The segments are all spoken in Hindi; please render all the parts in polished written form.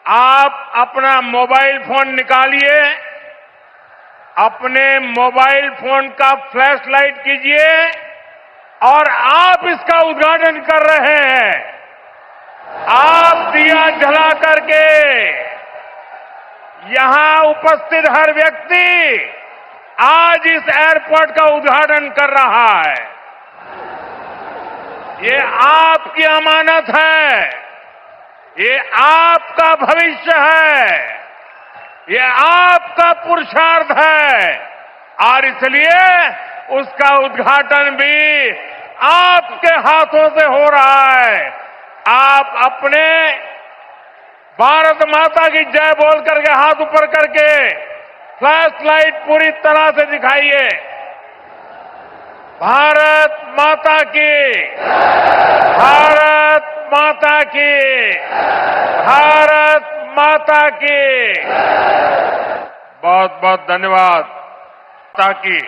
आप अपना मोबाइल फोन निकालिए, अपने मोबाइल फोन का फ्लैश लाइट कीजिए और आप इसका उद्घाटन कर रहे हैं। आप दिया जला करके यहां उपस्थित हर व्यक्ति आज इस एयरपोर्ट का उद्घाटन कर रहा है। ये आपकी अमानत है, ये आपका भविष्य है, ये आपका पुरुषार्थ है और इसलिए उसका उद्घाटन भी आपके हाथों से हो रहा है। आप अपने भारत माता की जय बोल करके हाथ ऊपर करके फ्लैश लाइट पूरी तरह से दिखाइए। भारत माता की, भारत माता की, भारत माता की। बहुत बहुत धन्यवाद। माता की,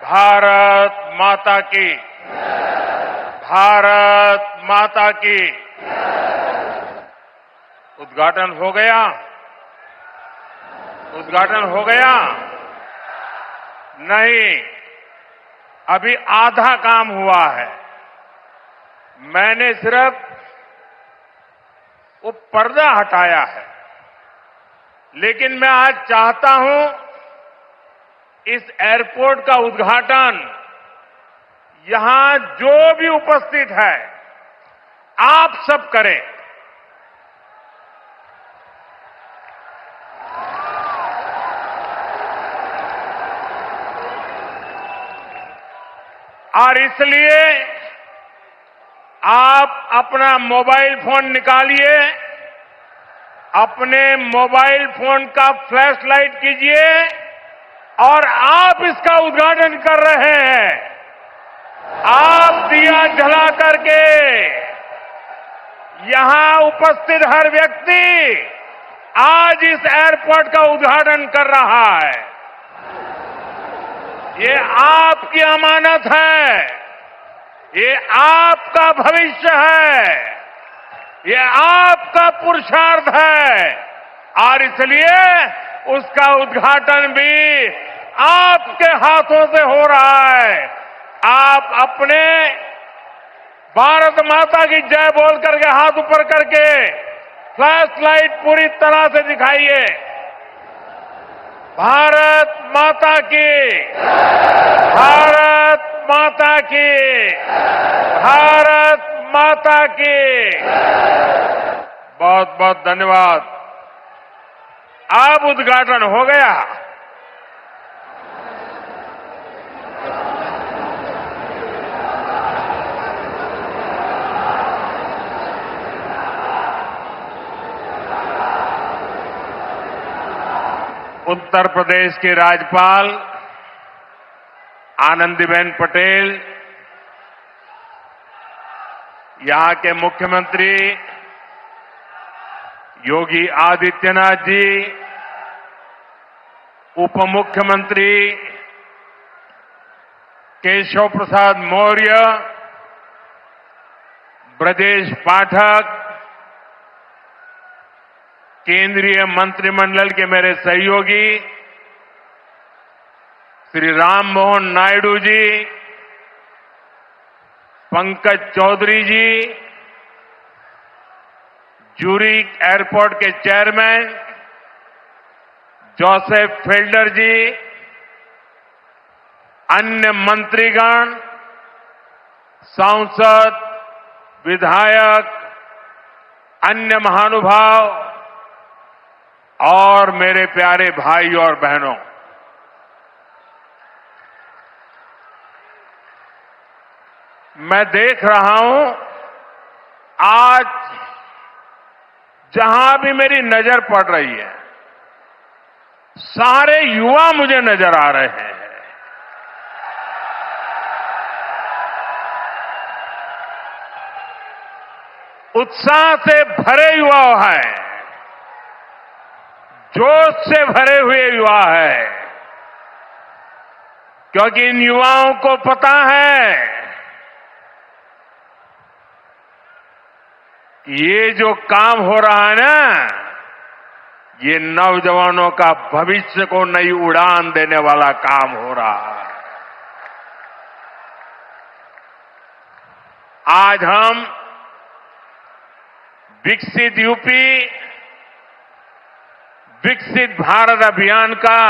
भारत माता की, भारत माता की। उद्घाटन हो गया, उद्घाटन हो गया? नहीं, अभी आधा काम हुआ है। मैंने सिर्फ वो पर्दा हटाया है, लेकिन मैं आज चाहता हूं इस एयरपोर्ट का उद्घाटन यहां जो भी उपस्थित है आप सब करें। और इसलिए आप अपना मोबाइल फोन निकालिए, अपने मोबाइल फोन का फ्लैश लाइट कीजिए और आप इसका उद्घाटन कर रहे हैं। आप दिया जला करके यहां उपस्थित हर व्यक्ति आज इस एयरपोर्ट का उद्घाटन कर रहा है। ये आपकी अमानत है, ये आपका भविष्य है, ये आपका पुरुषार्थ है और इसलिए उसका उद्घाटन भी आपके हाथों से हो रहा है। आप अपने भारत माता की जय बोल करके हाथ ऊपर करके फ्लैश लाइट पूरी तरह से दिखाइए। भारत माता की, भारत माता की, भारत माता की। बहुत बहुत धन्यवाद। अब उद्घाटन हो गया। उत्तर प्रदेश के राज्यपाल आनंदीबेन पटेल, यहां के मुख्यमंत्री योगी आदित्यनाथ जी, उप मुख्यमंत्री केशव प्रसाद मौर्य, ब्रजेश पाठक, केंद्रीय मंत्रिमंडल के मेरे सहयोगी श्री राम मोहन नायडू जी, पंकज चौधरी जी, ज्यूरिक एयरपोर्ट के चेयरमैन जोसेफ फेल्डर जी, अन्य मंत्रीगण, सांसद, विधायक, अन्य महानुभाव और मेरे प्यारे भाई और बहनों, मैं देख रहा हूं आज जहां भी मेरी नजर पड़ रही है सारे युवा मुझे नजर आ रहे हैं। उत्साह से भरे युवा हैं, जोश से भरे हुए युवा है, क्योंकि इन युवाओं को पता है कि ये जो काम हो रहा है ना, ये नौजवानों का भविष्य को नई उड़ान देने वाला काम हो रहा है। आज हम विकसित यूपी, विकसित भारत अभियान का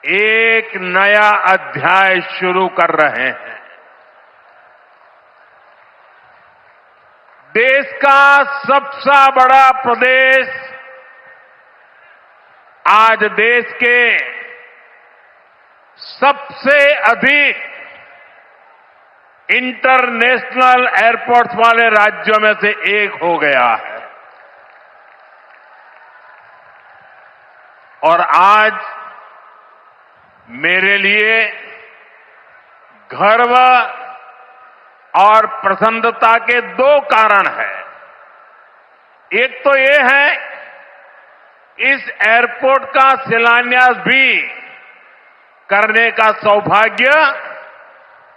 एक नया अध्याय शुरू कर रहे हैं। देश का सबसे बड़ा प्रदेश आज देश के सबसे अधिक इंटरनेशनल एयरपोर्ट्स वाले राज्यों में से एक हो गया है। और आज मेरे लिए गर्व और प्रसन्नता के दो कारण हैं। एक तो ये है, इस एयरपोर्ट का शिलान्यास भी करने का सौभाग्य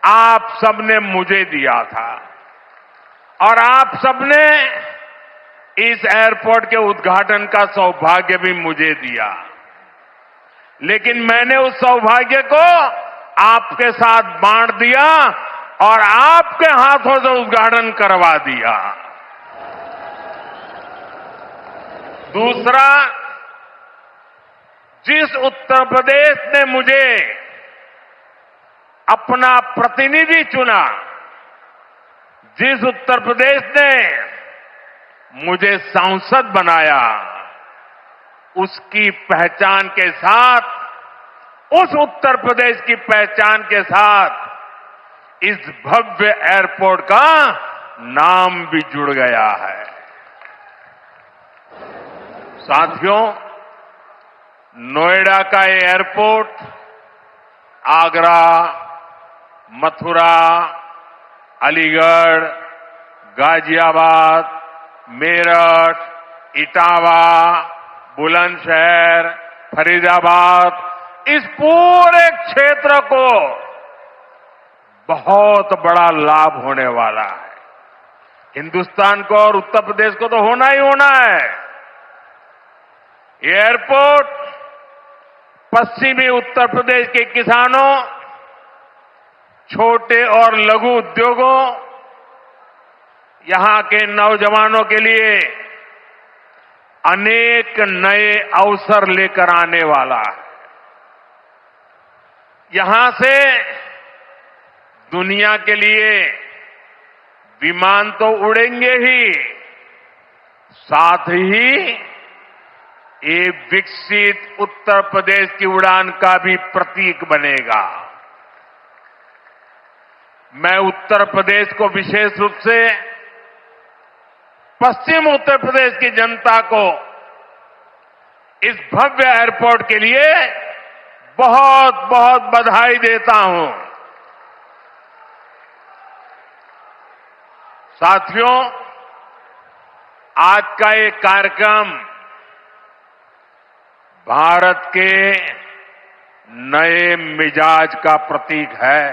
आप सबने मुझे दिया था और आप सबने इस एयरपोर्ट के उद्घाटन का सौभाग्य भी मुझे दिया। लेकिन मैंने उस सौभाग्य को आपके साथ बांट दिया और आपके हाथों से उद्घाटन करवा दिया। दूसरा, जिस उत्तर प्रदेश ने मुझे अपना प्रतिनिधि चुना, जिस उत्तर प्रदेश ने मुझे सांसद बनाया, उसकी पहचान के साथ, उस उत्तर प्रदेश की पहचान के साथ इस भव्य एयरपोर्ट का नाम भी जुड़ गया है। साथियों, नोएडा का ये एयरपोर्ट आगरा, मथुरा, अलीगढ़, गाजियाबाद, मेरठ, इटावा, बुलंदशहर, फरीदाबाद, इस पूरे क्षेत्र को बहुत बड़ा लाभ होने वाला है। हिंदुस्तान को और उत्तर प्रदेश को तो होना ही होना है। एयरपोर्ट पश्चिमी उत्तर प्रदेश के किसानों, छोटे और लघु उद्योगों, यहां के नौजवानों के लिए अनेक नए अवसर लेकर आने वाला है। यहां से दुनिया के लिए विमान तो उड़ेंगे ही, साथ ही ये विकसित उत्तर प्रदेश की उड़ान का भी प्रतीक बनेगा। मैं उत्तर प्रदेश को विशेष रूप से पश्चिम उत्तर प्रदेश की जनता को इस भव्य एयरपोर्ट के लिए बहुत बहुत बधाई देता हूं। साथियों, आज का ये कार्यक्रम भारत के नए मिजाज का प्रतीक है।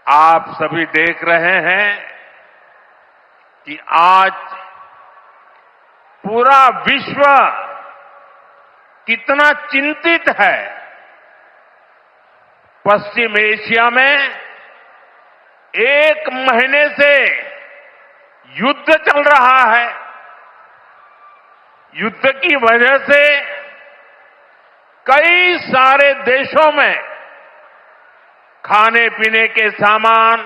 आप सभी देख रहे हैं कि आज पूरा विश्व कितना चिंतित है। पश्चिम एशिया में एक महीने से युद्ध चल रहा है। युद्ध की वजह से कई सारे देशों में खाने पीने के सामान,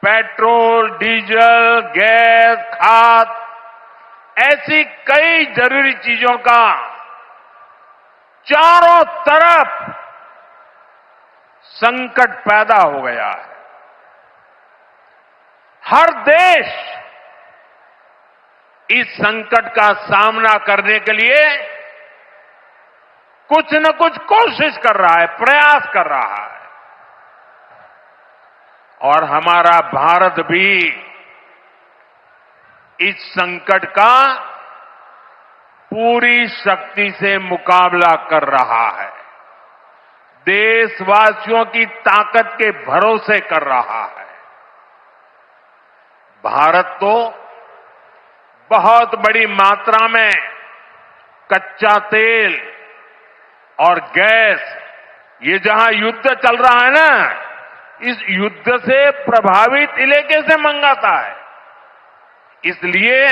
पेट्रोल, डीजल, गैस, खाद, ऐसी कई जरूरी चीजों का चारों तरफ संकट पैदा हो गया है। हर देश इस संकट का सामना करने के लिए कुछ न कुछ कोशिश कर रहा है, प्रयास कर रहा है। और हमारा भारत भी इस संकट का पूरी शक्ति से मुकाबला कर रहा है, देशवासियों की ताकत के भरोसे कर रहा है। भारत तो बहुत बड़ी मात्रा में कच्चा तेल और गैस, ये जहां युद्ध चल रहा है ना, इस युद्ध से प्रभावित इलाके से मंगाता है। इसलिए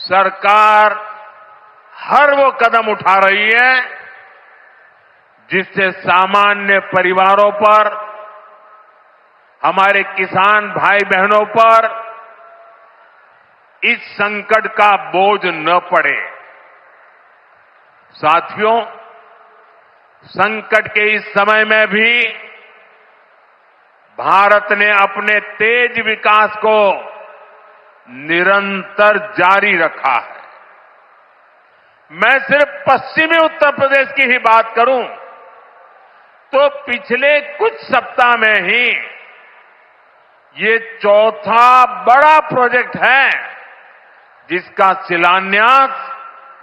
सरकार हर वो कदम उठा रही है जिससे सामान्य परिवारों पर, हमारे किसान भाई बहनों पर इस संकट का बोझ न पड़े। साथियों, संकट के इस समय में भी भारत ने अपने तेज विकास को निरंतर जारी रखा है। मैं सिर्फ पश्चिमी उत्तर प्रदेश की ही बात करूं तो पिछले कुछ सप्ताह में ही ये चौथा बड़ा प्रोजेक्ट है जिसका शिलान्यास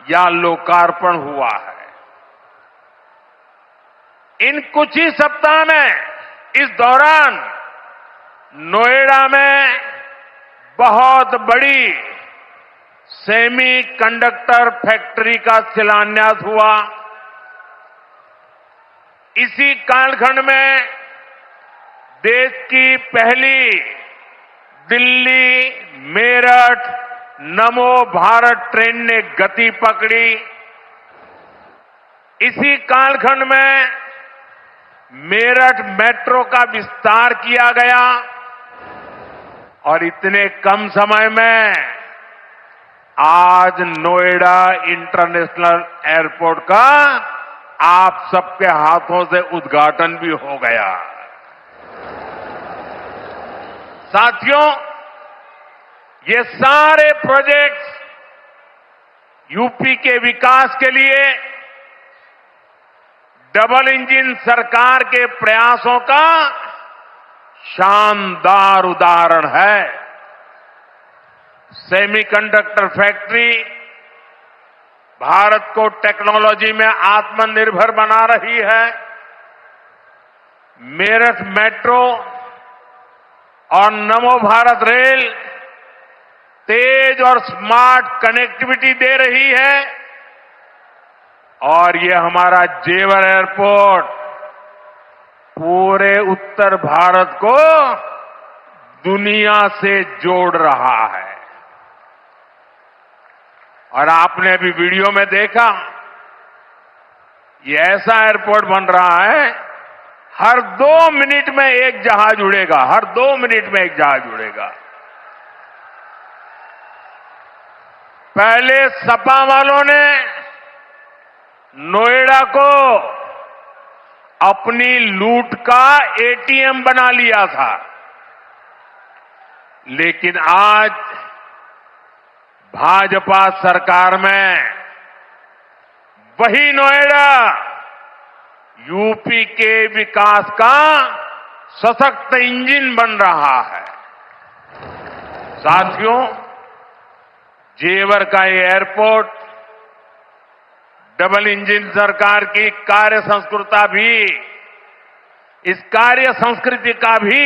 या लोकार्पण हुआ है। इन कुछ ही सप्ताह में, इस दौरान नोएडा में बहुत बड़ी सेमी कंडक्टर फैक्ट्री का शिलान्यास हुआ। इसी कालखंड में देश की पहली दिल्ली मेरठ नमो भारत ट्रेन ने गति पकड़ी। इसी कालखंड में मेरठ मेट्रो का विस्तार किया गया और इतने कम समय में आज नोएडा इंटरनेशनल एयरपोर्ट का आप सबके हाथों से उद्घाटन भी हो गया। साथियों, ये सारे प्रोजेक्ट्स यूपी के विकास के लिए डबल इंजन सरकार के प्रयासों का शानदार उदाहरण है। सेमीकंडक्टर फैक्ट्री भारत को टेक्नोलॉजी में आत्मनिर्भर बना रही है। मेरठ मेट्रो और नमो भारत रेल तेज और स्मार्ट कनेक्टिविटी दे रही है और ये हमारा जेवर एयरपोर्ट पूरे उत्तर भारत को दुनिया से जोड़ रहा है। और आपने भी वीडियो में देखा, ये ऐसा एयरपोर्ट बन रहा है, हर 2 मिनट में एक जहाज उड़ेगा, हर 2 मिनट में एक जहाज उड़ेगा। पहले सपा वालों ने नोएडा को अपनी लूट का एटीएम बना लिया था, लेकिन आज भाजपा सरकार में वही नोएडा यूपी के विकास का सशक्त इंजन बन रहा है। साथियों, जेवर का ये एयरपोर्ट डबल इंजन सरकार की कार्य संस्कृति भी, इस कार्य संस्कृति का भी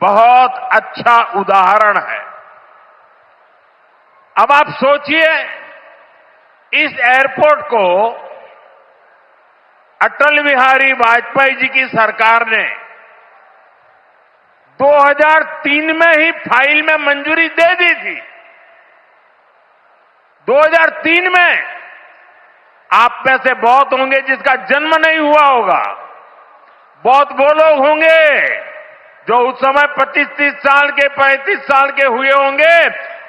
बहुत अच्छा उदाहरण है। अब आप सोचिए, इस एयरपोर्ट को अटल बिहारी वाजपेयी जी की सरकार ने 2003 में ही फाइल में मंजूरी दे दी थी। 2003 में आप में से बहुत होंगे जिसका जन्म नहीं हुआ होगा, बहुत वो लोग होंगे जो उस समय 25-30 साल के 35 साल के हुए होंगे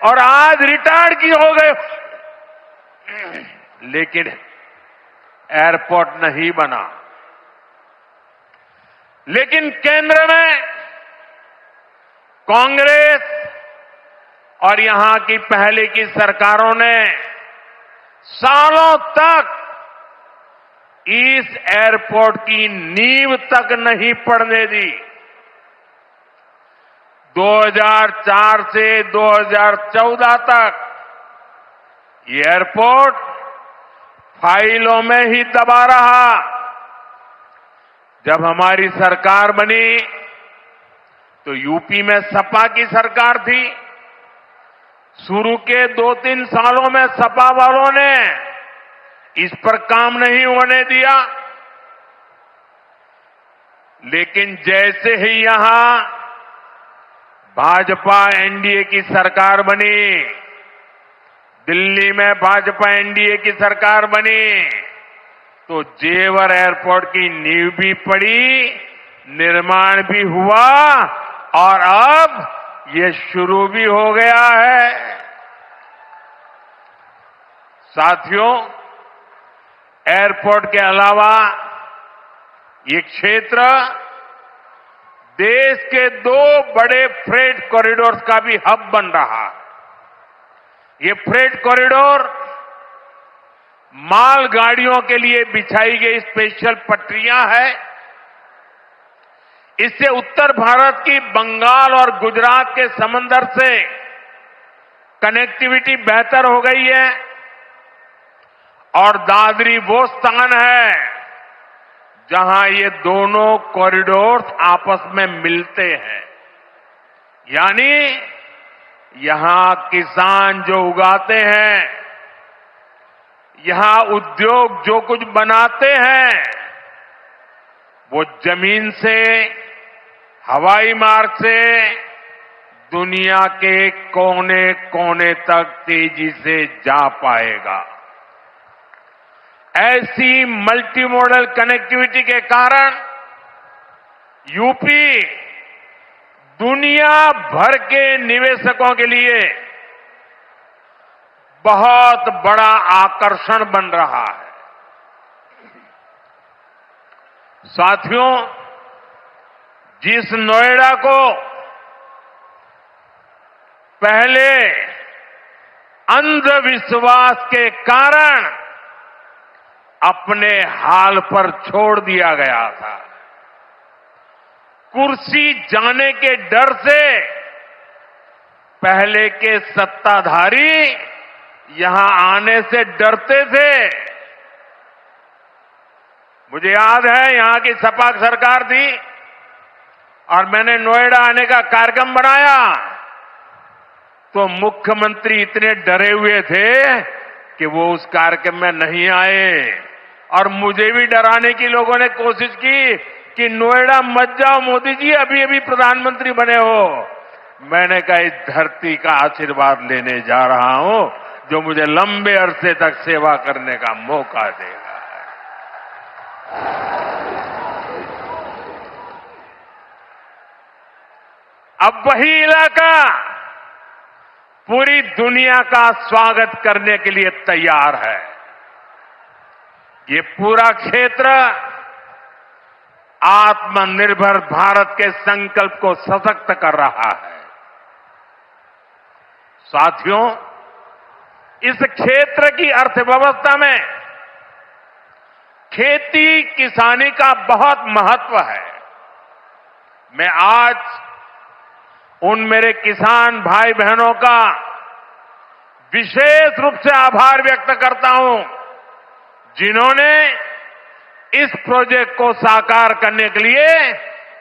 और आज रिटायर्ड की हो गए, लेकिन एयरपोर्ट नहीं बना। लेकिन केंद्र में कांग्रेस और यहां की पहले की सरकारों ने सालों तक इस एयरपोर्ट की नींव तक नहीं पड़ने दी। 2004 से 2014 तक ये एयरपोर्ट फाइलों में ही दबा रहा। जब हमारी सरकार बनी तो यूपी में सपा की सरकार थी। शुरू के 2-3 सालों में सपा वालों ने इस पर काम नहीं होने दिया, लेकिन जैसे ही यहां भाजपा एनडीए की सरकार बनी, दिल्ली में भाजपा एनडीए की सरकार बनी, तो जेवर एयरपोर्ट की नींव भी पड़ी, निर्माण भी हुआ और अब ये शुरू भी हो गया है। साथियों, एयरपोर्ट के अलावा ये क्षेत्र देश के 2 बड़े फ्रेट कॉरिडोर्स का भी हब बन रहा है। ये फ्रेट कॉरिडोर मालगाड़ियों के लिए बिछाई गई स्पेशल पटरियां हैं। इससे उत्तर भारत की बंगाल और गुजरात के समंदर से कनेक्टिविटी बेहतर हो गई है और दादरी वो स्थान है जहां ये दोनों कॉरिडोर्स आपस में मिलते हैं। यानी यहां किसान जो उगाते हैं, यहां उद्योग जो कुछ बनाते हैं, वो जमीन से, हवाई मार्ग से दुनिया के कोने कोने तक तेजी से जा पाएगा। ऐसी मल्टी मॉडल कनेक्टिविटी के कारण यूपी दुनिया भर के निवेशकों के लिए बहुत बड़ा आकर्षण बन रहा है। साथियों, जिस नोएडा को पहले अंधविश्वास के कारण अपने हाल पर छोड़ दिया गया था, कुर्सी जाने के डर से पहले के सत्ताधारी यहां आने से डरते थे। मुझे याद है यहां की सपा सरकार थी और मैंने नोएडा आने का कार्यक्रम बनाया, तो मुख्यमंत्री इतने डरे हुए थे कि वो उस कार्यक्रम में नहीं आए और मुझे भी डराने की लोगों ने कोशिश की कि नोएडा मत जाओ मोदी जी, अभी अभी प्रधानमंत्री बने हो। मैंने कहा इस धरती का आशीर्वाद लेने जा रहा हूं जो मुझे लंबे अरसे तक सेवा करने का मौका देगा। अब वही इलाका पूरी दुनिया का स्वागत करने के लिए तैयार है। ये पूरा क्षेत्र आत्मनिर्भर भारत के संकल्प को सशक्त कर रहा है। साथियों, इस क्षेत्र की अर्थव्यवस्था में खेती किसानी का बहुत महत्व है। मैं आज उन मेरे किसान भाई बहनों का विशेष रूप से आभार व्यक्त करता हूं जिन्होंने इस प्रोजेक्ट को साकार करने के लिए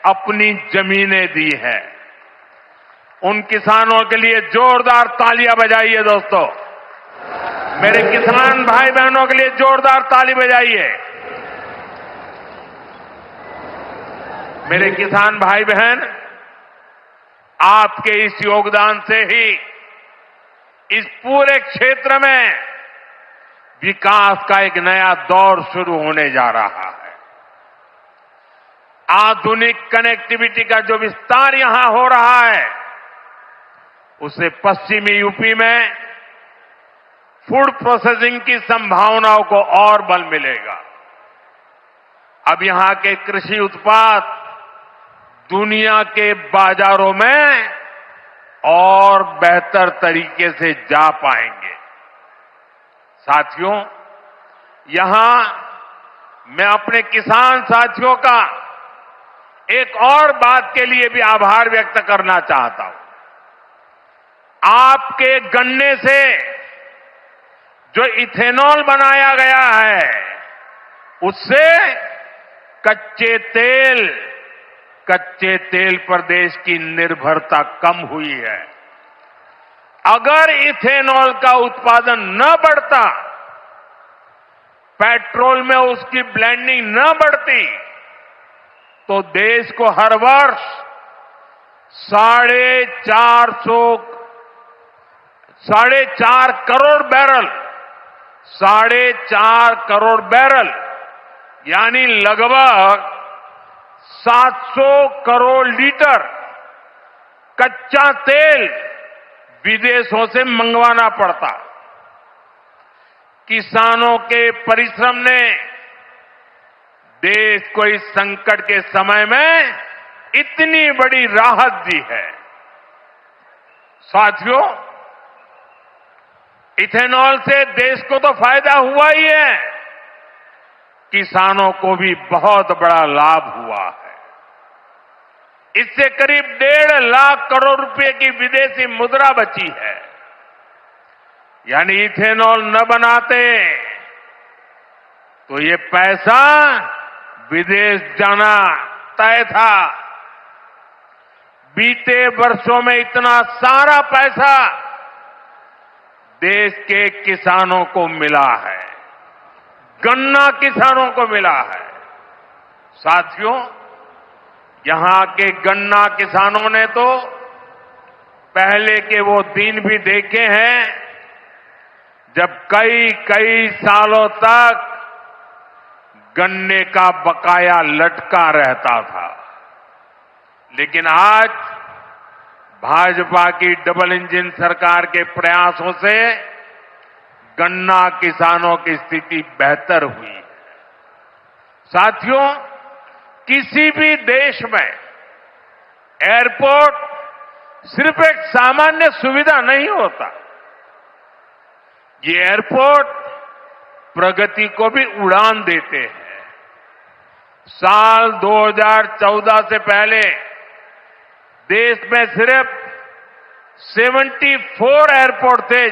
अपनी जमीनें दी हैं। उन किसानों के लिए जोरदार तालियां बजाइए दोस्तों। मेरे किसान भाई बहनों के लिए जोरदार ताली बजाइए। मेरे किसान भाई बहन, आपके इस योगदान से ही इस पूरे क्षेत्र में विकास का एक नया दौर शुरू होने जा रहा है। आधुनिक कनेक्टिविटी का जो विस्तार यहां हो रहा है, उससे पश्चिमी यूपी में फूड प्रोसेसिंग की संभावनाओं को और बल मिलेगा। अब यहां के कृषि उत्पाद दुनिया के बाजारों में और बेहतर तरीके से जा पाएंगे। साथियों, यहां मैं अपने किसान साथियों का एक और बात के लिए भी आभार व्यक्त करना चाहता हूं। आपके गन्ने से जो इथेनॉल बनाया गया है, उससे कच्चे तेल कच्चे तेल पर देश की निर्भरता कम हुई है। अगर इथेनॉल का उत्पादन न बढ़ता, पेट्रोल में उसकी ब्लेंडिंग न बढ़ती, तो देश को हर वर्ष 4.5 करोड़ बैरल 4.5 करोड़ बैरल यानी लगभग 700 करोड़ लीटर कच्चा तेल विदेशों से मंगवाना पड़ता। किसानों के परिश्रम ने देश को इस संकट के समय में इतनी बड़ी राहत दी है। साथियों, इथेनॉल से देश को तो फायदा हुआ ही है, किसानों को भी बहुत बड़ा लाभ हुआ है। इससे करीब 1.5 लाख करोड़ रुपए की विदेशी मुद्रा बची है। यानी इथेनॉल न बनाते तो ये पैसा विदेश जाना तय था। बीते वर्षों में इतना सारा पैसा देश के किसानों को मिला है, गन्ना किसानों को मिला है। साथियों, यहां के गन्ना किसानों ने तो पहले के वो दिन भी देखे हैं जब कई सालों तक गन्ने का बकाया लटका रहता था। लेकिन आज भाजपा की डबल इंजन सरकार के प्रयासों से गन्ना किसानों की स्थिति बेहतर हुई है। साथियों, किसी भी देश में एयरपोर्ट सिर्फ एक सामान्य सुविधा नहीं होता। ये एयरपोर्ट प्रगति को भी उड़ान देते हैं। साल 2014 से पहले देश में सिर्फ 74 एयरपोर्ट थे।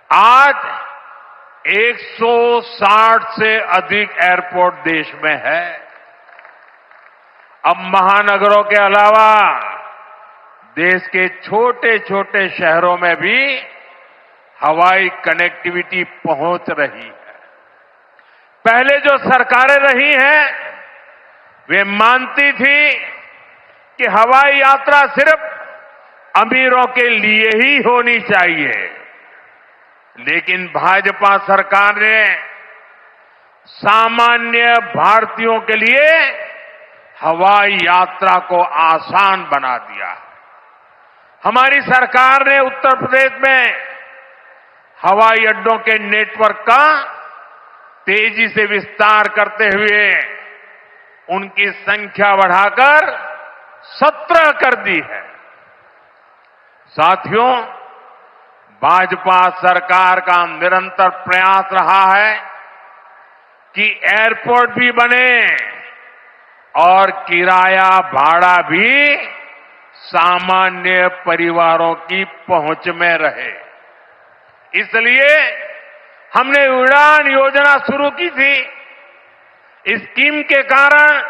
आज 160 से अधिक एयरपोर्ट देश में है। अब महानगरों के अलावा देश के छोटे छोटे शहरों में भी हवाई कनेक्टिविटी पहुंच रही है। पहले जो सरकारें रही हैं, वे मानती थी कि हवाई यात्रा सिर्फ अमीरों के लिए ही होनी चाहिए। लेकिन भाजपा सरकार ने सामान्य भारतीयों के लिए हवाई यात्रा को आसान बना दिया है। हमारी सरकार ने उत्तर प्रदेश में हवाई अड्डों के नेटवर्क का तेजी से विस्तार करते हुए उनकी संख्या बढ़ाकर 17 कर दी है। साथियों, भाजपा सरकार का निरंतर प्रयास रहा है कि एयरपोर्ट भी बने और किराया भाड़ा भी सामान्य परिवारों की पहुंच में रहे। इसलिए हमने उड़ान योजना शुरू की थी। इस स्कीम के कारण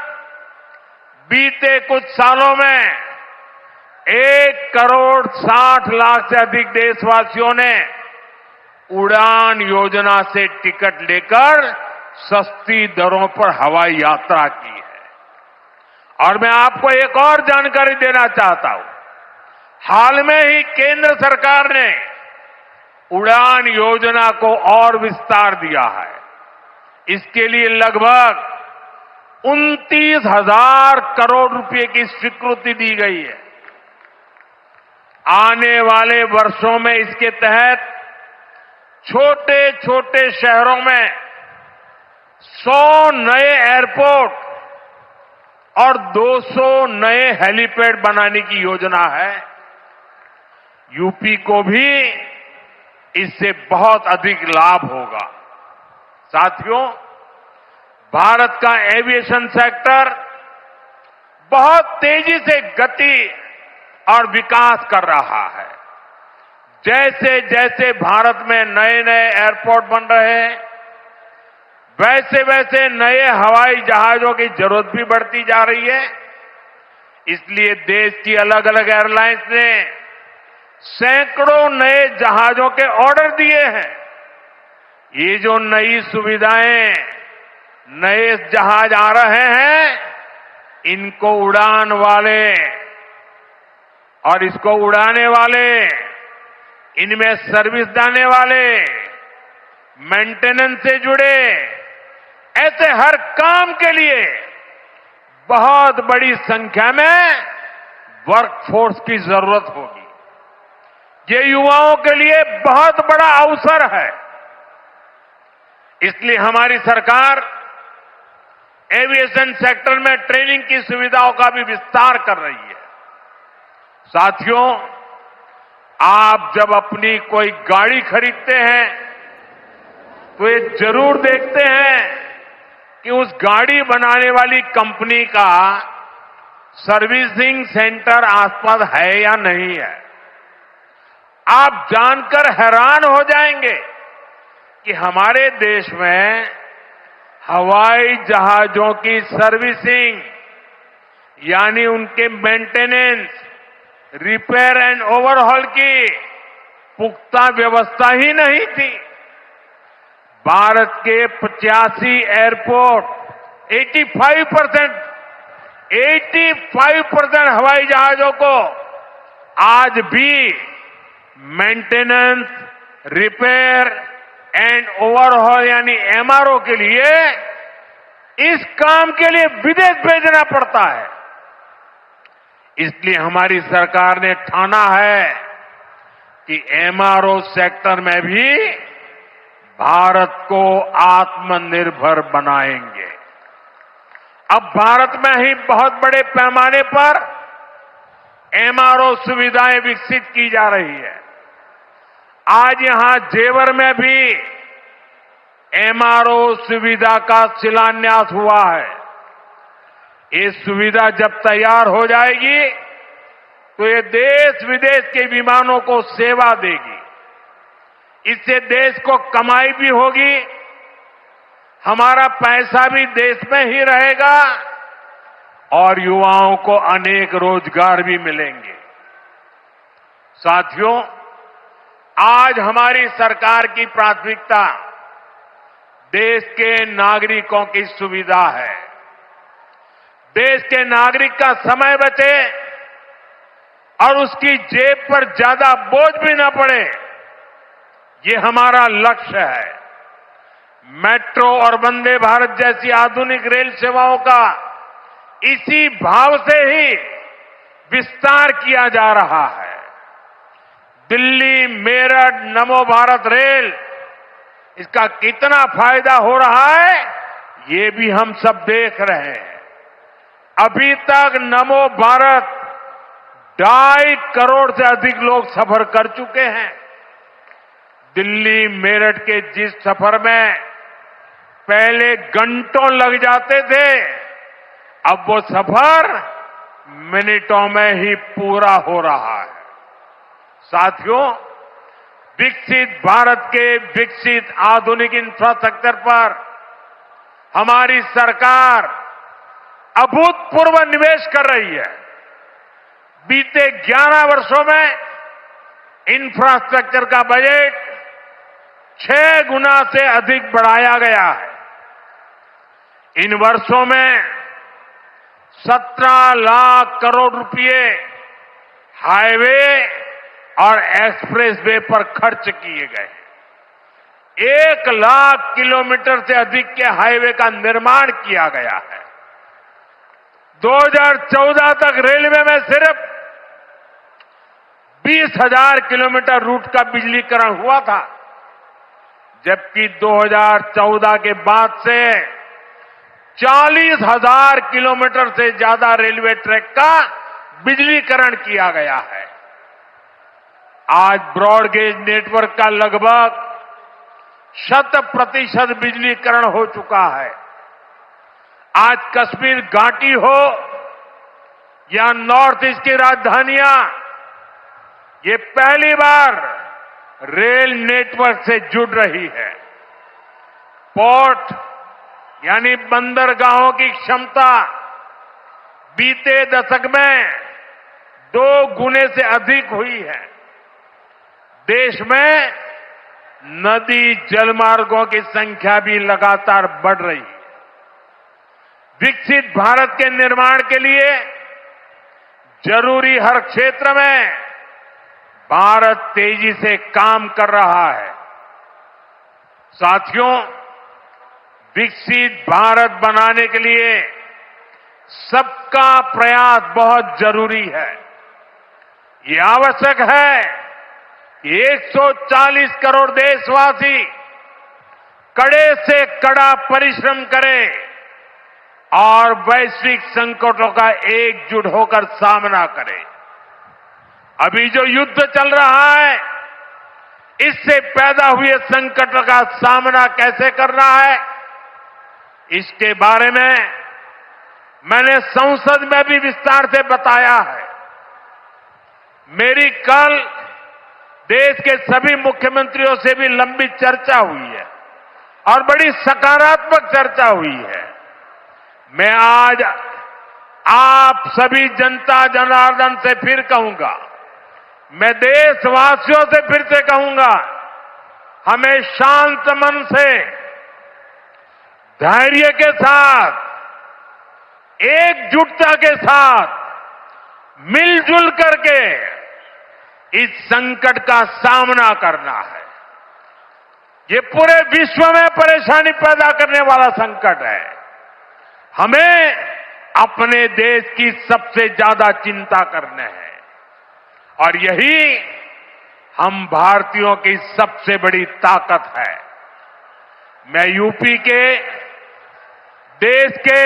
बीते कुछ सालों में 1,60,00,000 से अधिक देशवासियों ने उड़ान योजना से टिकट लेकर सस्ती दरों पर हवाई यात्रा की है। और मैं आपको एक और जानकारी देना चाहता हूं। हाल में ही केंद्र सरकार ने उड़ान योजना को और विस्तार दिया है। इसके लिए लगभग 29,000 करोड़ रुपए की स्वीकृति दी गई है। आने वाले वर्षों में इसके तहत छोटे छोटे शहरों में 100 नए एयरपोर्ट और 200 नए हेलीपैड बनाने की योजना है। यूपी को भी इससे बहुत अधिक लाभ होगा। साथियों, भारत का एविएशन सेक्टर बहुत तेजी से गति और विकास कर रहा है। जैसे जैसे भारत में नए नए एयरपोर्ट बन रहे हैं, वैसे वैसे नए हवाई जहाजों की जरूरत भी बढ़ती जा रही है। इसलिए देश की अलग अलग एयरलाइंस ने सैकड़ों नए जहाजों के ऑर्डर दिए हैं। ये जो नई सुविधाएं, नए जहाज आ रहे हैं, इनको उड़ान वाले और इसको उड़ाने वाले, इनमें सर्विस देने वाले, मेंटेनेंस से जुड़े, ऐसे हर काम के लिए बहुत बड़ी संख्या में वर्कफोर्स की जरूरत होगी। ये युवाओं के लिए बहुत बड़ा अवसर है। इसलिए हमारी सरकार एविएशन सेक्टर में ट्रेनिंग की सुविधाओं का भी विस्तार कर रही है। साथियों, आप जब अपनी कोई गाड़ी खरीदते हैं तो ये जरूर देखते हैं कि उस गाड़ी बनाने वाली कंपनी का सर्विसिंग सेंटर आसपास है या नहीं है। आप जानकर हैरान हो जाएंगे कि हमारे देश में हवाई जहाजों की सर्विसिंग यानी उनके मेंटेनेंस, रिपेयर एंड ओवरहॉल की पुख्ता व्यवस्था ही नहीं थी। भारत के 85 एयरपोर्ट 85% हवाई जहाजों को आज भी मेंटेनेंस, रिपेयर एंड ओवरहॉल यानी एमआरओ के लिए, इस काम के लिए विदेश भेजना पड़ता है। इसलिए हमारी सरकार ने ठाना है कि एमआरओ सेक्टर में भी भारत को आत्मनिर्भर बनाएंगे। अब भारत में ही बहुत बड़े पैमाने पर एमआरओ सुविधाएं विकसित की जा रही है। आज यहां जेवर में भी एमआरओ सुविधा का शिलान्यास हुआ है। ये सुविधा जब तैयार हो जाएगी तो ये देश विदेश के विमानों को सेवा देगी। इससे देश को कमाई भी होगी, हमारा पैसा भी देश में ही रहेगा और युवाओं को अनेक रोजगार भी मिलेंगे। साथियों, आज हमारी सरकार की प्राथमिकता देश के नागरिकों की सुविधा है। देश के नागरिक का समय बचे और उसकी जेब पर ज्यादा बोझ भी न पड़े, ये हमारा लक्ष्य है। मेट्रो और वंदे भारत जैसी आधुनिक रेल सेवाओं का इसी भाव से ही विस्तार किया जा रहा है। दिल्ली मेरठ नमो भारत रेल, इसका कितना फायदा हो रहा है ये भी हम सब देख रहे हैं। अभी तक नमो भारत 2.5 करोड़ से अधिक लोग सफर कर चुके हैं। दिल्ली मेरठ के जिस सफर में पहले घंटों लग जाते थे, अब वो सफर मिनटों में ही पूरा हो रहा है। साथियों, विकसित भारत के विकसित आधुनिक इंफ्रास्ट्रक्चर पर हमारी सरकार अभूतपूर्व निवेश कर रही है। बीते 11 वर्षों में इंफ्रास्ट्रक्चर का बजट 6 गुना से अधिक बढ़ाया गया है। इन वर्षों में 17 लाख करोड़ रुपए हाईवे और एक्सप्रेसवे पर खर्च किए गए। 1 लाख किलोमीटर से अधिक के हाईवे का निर्माण किया गया है। 2014 तक रेलवे में सिर्फ 20,000 किलोमीटर रूट का बिजलीकरण हुआ था, जबकि 2014 के बाद से 40,000 किलोमीटर से ज्यादा रेलवे ट्रैक का बिजलीकरण किया गया है। आज ब्रॉडगेज नेटवर्क का लगभग 100% बिजलीकरण हो चुका है। आज कश्मीर घाटी हो या नॉर्थ ईस्ट की राजधानियां, ये पहली बार रेल नेटवर्क से जुड़ रही है। पोर्ट यानी बंदरगाहों की क्षमता बीते दशक में 2 गुने से अधिक हुई है। देश में नदी जलमार्गों की संख्या भी लगातार बढ़ रही है। विकसित भारत के निर्माण के लिए जरूरी हर क्षेत्र में भारत तेजी से काम कर रहा है। साथियों, विकसित भारत बनाने के लिए सबका प्रयास बहुत जरूरी है। ये आवश्यक है कि 140 करोड़ देशवासी कड़े से कड़ा परिश्रम करें और वैश्विक संकटों का एकजुट होकर सामना करें। अभी जो युद्ध चल रहा है, इससे पैदा हुए संकट का सामना कैसे करना है, इसके बारे में मैंने संसद में भी विस्तार से बताया है। मेरी कल देश के सभी मुख्यमंत्रियों से भी लंबी चर्चा हुई है और बड़ी सकारात्मक चर्चा हुई है। मैं आज आप सभी जनता जनार्दन से फिर कहूंगा, मैं देशवासियों से फिर से कहूंगा, हमें शांत मन से, धैर्य के साथ, एकजुटता के साथ, मिलजुल करके इस संकट का सामना करना है। ये पूरे विश्व में परेशानी पैदा करने वाला संकट है। हमें अपने देश की सबसे ज्यादा चिंता करने है और यही हम भारतीयों की सबसे बड़ी ताकत है। मैं यूपी के, देश के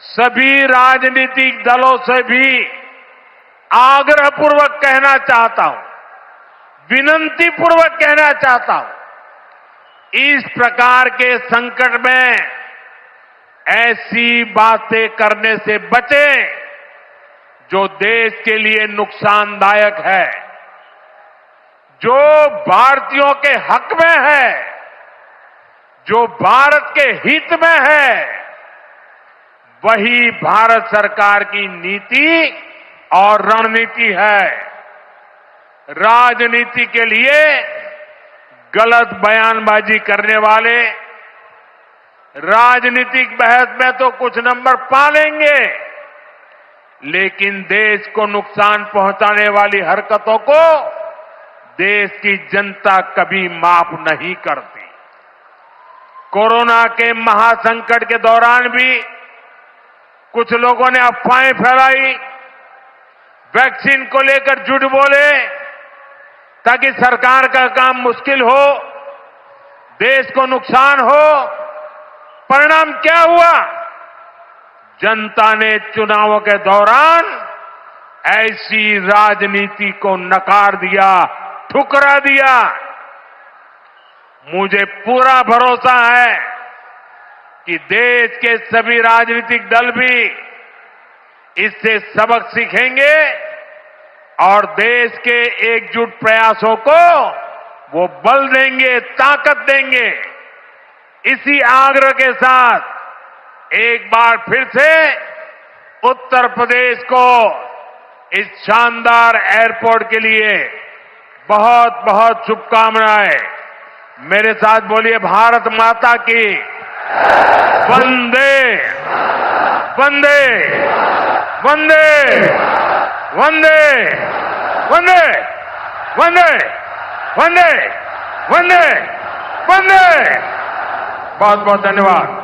सभी राजनीतिक दलों से भी आग्रहपूर्वक कहना चाहता हूं, विनती पूर्वक कहना चाहता हूं, इस प्रकार के संकट में ऐसी बातें करने से बचें जो देश के लिए नुकसानदायक है, जो भारतीयों के हक में है, जो भारत के हित में है, वही भारत सरकार की नीति और रणनीति है। राजनीति के लिए गलत बयानबाजी करने वाले राजनीतिक बहस में तो कुछ नंबर पा लेंगे, लेकिन देश को नुकसान पहुंचाने वाली हरकतों को देश की जनता कभी माफ नहीं करती। कोरोना के महासंकट के दौरान भी कुछ लोगों ने अफवाहें फैलाई, वैक्सीन को लेकर झूठ बोले ताकि सरकार का काम मुश्किल हो, देश को नुकसान हो। परिणाम क्या हुआ? जनता ने चुनावों के दौरान ऐसी राजनीति को नकार दिया, ठुकरा दिया। मुझे पूरा भरोसा है कि देश के सभी राजनीतिक दल भी इससे सबक सीखेंगे और देश के एकजुट प्रयासों को वो बल देंगे, ताकत देंगे। इसी आग्रह के साथ एक बार फिर से उत्तर प्रदेश को इस शानदार एयरपोर्ट के लिए बहुत बहुत शुभकामनाएं। मेरे साथ बोलिए, भारत माता की वंदे वंदे वंदे वंदे वंदे वंदे वंदे वंदे वंदे। बहुत बहुत धन्यवाद।